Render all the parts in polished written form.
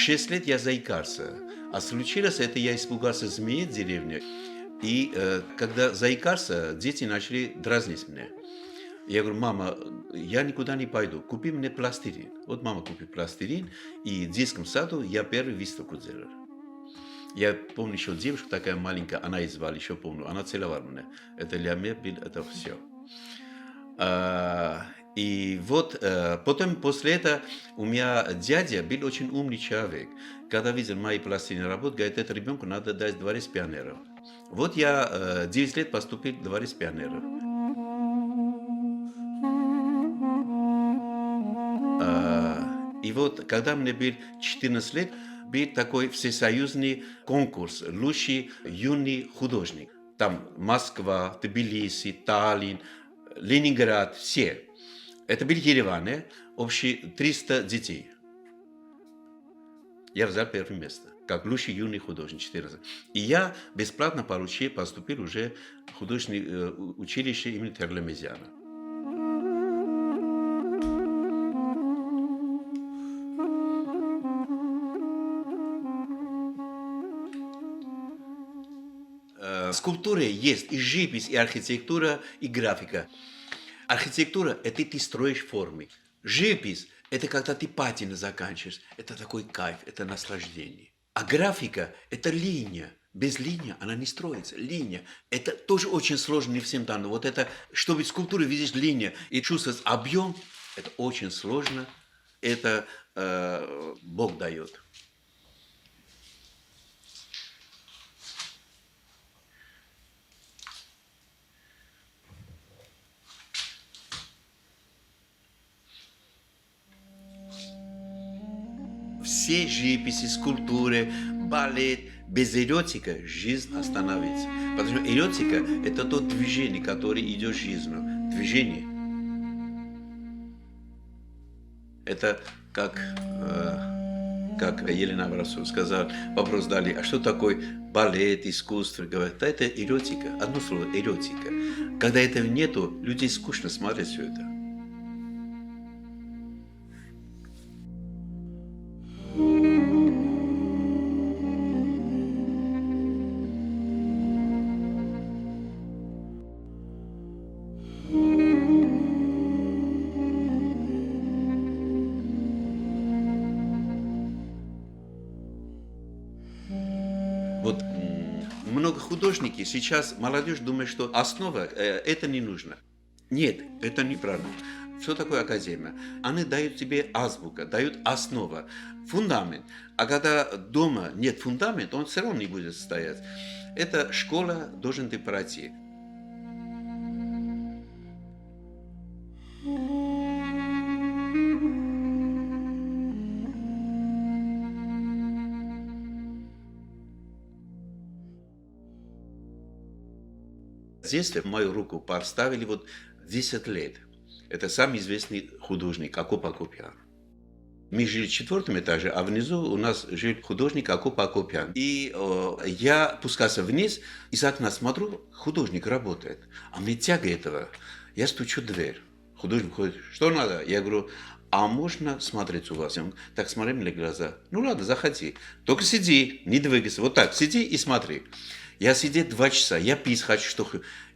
6 лет я заикался. А случилось это, я испугался змеи в деревне. И когда заикался, дети начали дразнить меня. Я говорю, мама, я никуда не пойду, купи мне пластилин. Вот мама купит пластилин, и в детском саду я первую выставку делал. Я помню еще девушка такая маленькая, она и звали, еще помню, она целовала меня. Это для меня было это все. И вот потом, после этого, у меня дядя был очень умный человек. Когда видел мои пластины работы, говорит, это ребенку надо дать дворец пионеров. Вот я 9 лет поступил в дворец пионеров. И вот, когда мне было 14 лет, был такой всесоюзный конкурс «Лучший юный художник». Там Москва, Тбилиси, Таллин, Ленинград, все. Это был Ереван, общий 300 детей. Я взял первое место, как лучший юный художник 14. И я бесплатно поступил уже в художественное училище имени Терлемезяна. В скульптуре есть и живопись, и архитектура, и графика. Архитектура – это ты строишь формы. Живопись – это когда ты патину заканчиваешь. Это такой кайф, это наслаждение. А графика – это линия. Без линии она не строится. Линия – это тоже очень сложно, не всем дано. Вот это, чтобы в скульптуре видишь линию и чувствовать объем, это очень сложно. Это Бог дает. Все живописи, скульптуры, балет, без эротика жизнь остановится. Потому что эротика – это то движение, которое идет жизнью. Движение. Это как Елена Воронцова сказала, вопрос дали, а что такое балет, искусство? Говорят, да это эротика. Одно слово – эротика. Когда этого нету, людей скучно смотреть все это. Вот много художников сейчас, молодежь думает, что основа это не нужно. Нет, это неправильно. Что такое академия? Они дают тебе азбука, дают основа, фундамент. А когда дома нет фундамента, он все равно не будет стоять. Это школа должен ты пройти. Здесь в мою руку поставили вот 10 лет. Это самый известный художник Акоп Акопян. Мы жили в 4-м этаже, а внизу у нас жил художник Акоп Акопян. И я спускался вниз, из окна смотрю, художник работает. А мне тяга этого. Я стучу в дверь. Художник ходит, что надо? Я говорю, а можно смотреть у вас? Он так смотрит мне в глаза. Ну ладно, заходи. Только сиди, не двигайся. Вот так, сиди и смотри. Я сидел 2 часа, я пить хочу, что...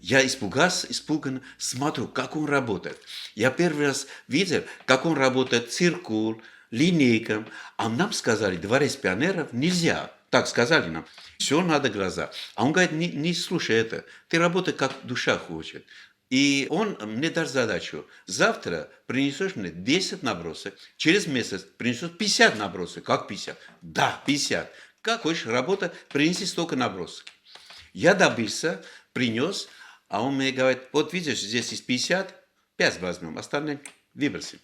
Я испуганно смотрю, как он работает. Я первый раз видел, как он работает циркуль, линейкам. А нам сказали, дворец пионеров нельзя. Так сказали нам. Все надо глаза. А он говорит, не слушай это. Ты работай, как душа хочет. И он мне даст задачу. Завтра принесешь мне 10 набросок. Через месяц принесешь 50 набросок. Как 50? Да, 50. Как хочешь работать, принеси столько набросок. Я добился, принес, а он мне говорит, вот видишь, здесь есть 50, 5 возьмем, остальные выбросим.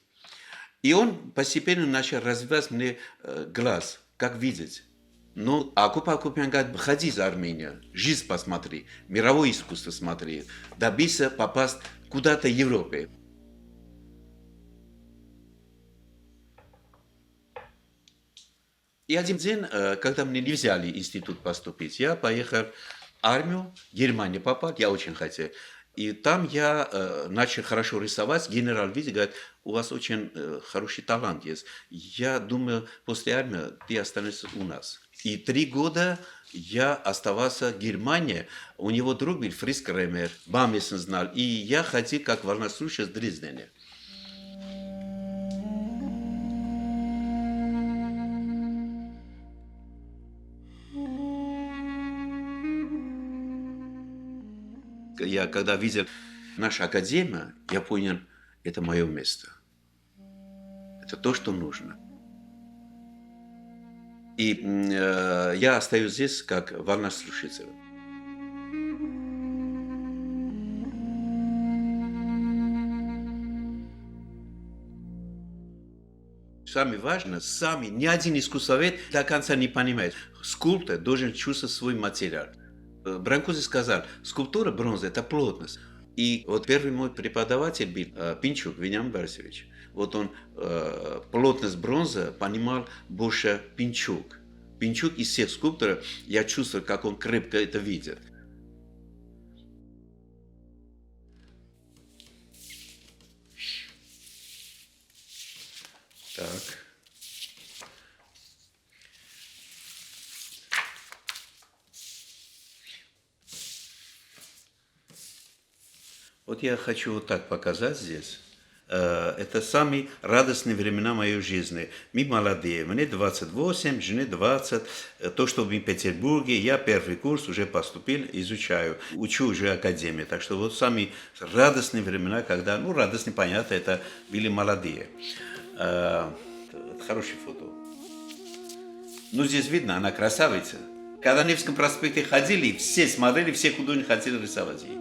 И он постепенно начал развивать мне глаз, как видеть. Ну, Акоп Акопян говорит, выходи из Армении, жизнь посмотри, мировое искусство смотри, добейся попасть куда-то в Европе. И один день, когда мне не взяли в институт поступить, я поехал в армию, в Германию попал, я очень хотел. И там я начал хорошо рисовать. Генерал видит, говорит, у вас очень хороший талант есть. Я думаю, после армии ты останешься у нас. И 3 года я оставался в Германии. У него друг был Фриц Кремер, Бамесен знал. И я ходил как военнослужащий с Дрездена. Я когда видел нашу академию, я понял, это мое место. Это то, что нужно. И я остаюсь здесь как военнослужащий. Самое важное, ни один искусствовед до конца не понимает. Скульптор должен чувствовать свой материал. Бранкузи сказал, скульптура бронзы – это плотность. И вот первый мой преподаватель был Пинчук Вениамин Борисович. Вот он плотность бронзы понимал больше Пинчук. Пинчук из всех скульпторов, я чувствую, как он крепко это видит. Так. Вот я хочу вот так показать здесь. Это самые радостные времена моей жизни. Мы молодые, мне 28, жене 20. То, что в Петербурге, я первый курс уже поступил, изучаю, учу уже академии. Так что вот самые радостные времена, когда, ну, радостные, понятно, это были молодые. Хорошее фото. Ну, здесь видно, она красавица. Когда на Невском проспекте ходили, все смотрели, все художники хотели рисовать ей.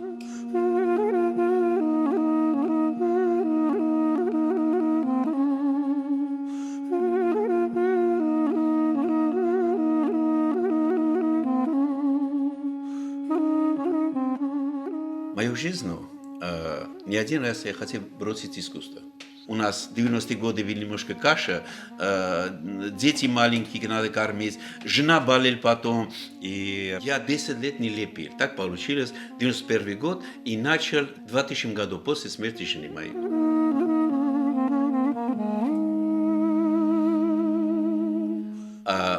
Мою жизнь, не один раз я хотел бросить искусство. У нас в 90-е годы были немножко каша, дети маленькие, надо кормить, жена болела потом, и я 10 лет не лепил. Так получилось, 91 год, и начал в 2000 году, после смерти жены моей.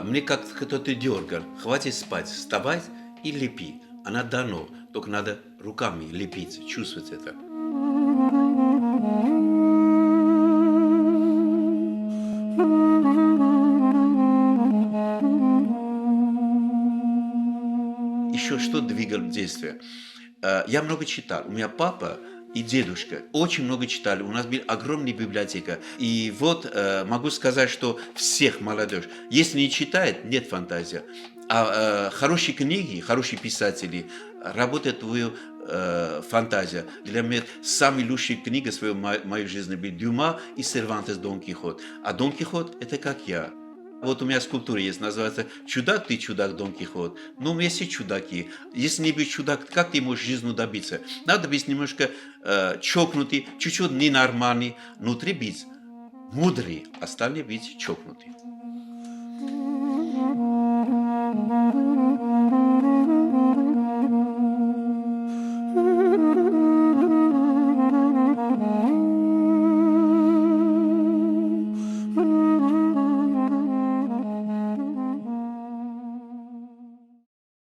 Мне как кто-то дергал, хватит спать, вставать и лепи. Она дано, только надо руками лепить, чувствовать это. Еще что двигало действие? Я много читал. У меня папа и дедушка очень много читали. У нас была огромная библиотека. И вот могу сказать, что всех молодежь, если не читает, нет фантазии. А хорошие книги, хорошие писатели работают твою фантазия. Для меня самые лучшие книги в моей жизни были Дюма и Сервантес Дон Кихот. А Дон Кихот – это как я. Вот у меня скульптура есть, называется «Чудак, ты чудак, Дон Кихот». Ну, мы все чудаки. Если не быть чудак, как ты можешь жизнью добиться? Надо быть немножко чокнутый, чуть-чуть ненормальный, внутри быть мудрый, остальные быть чокнутый.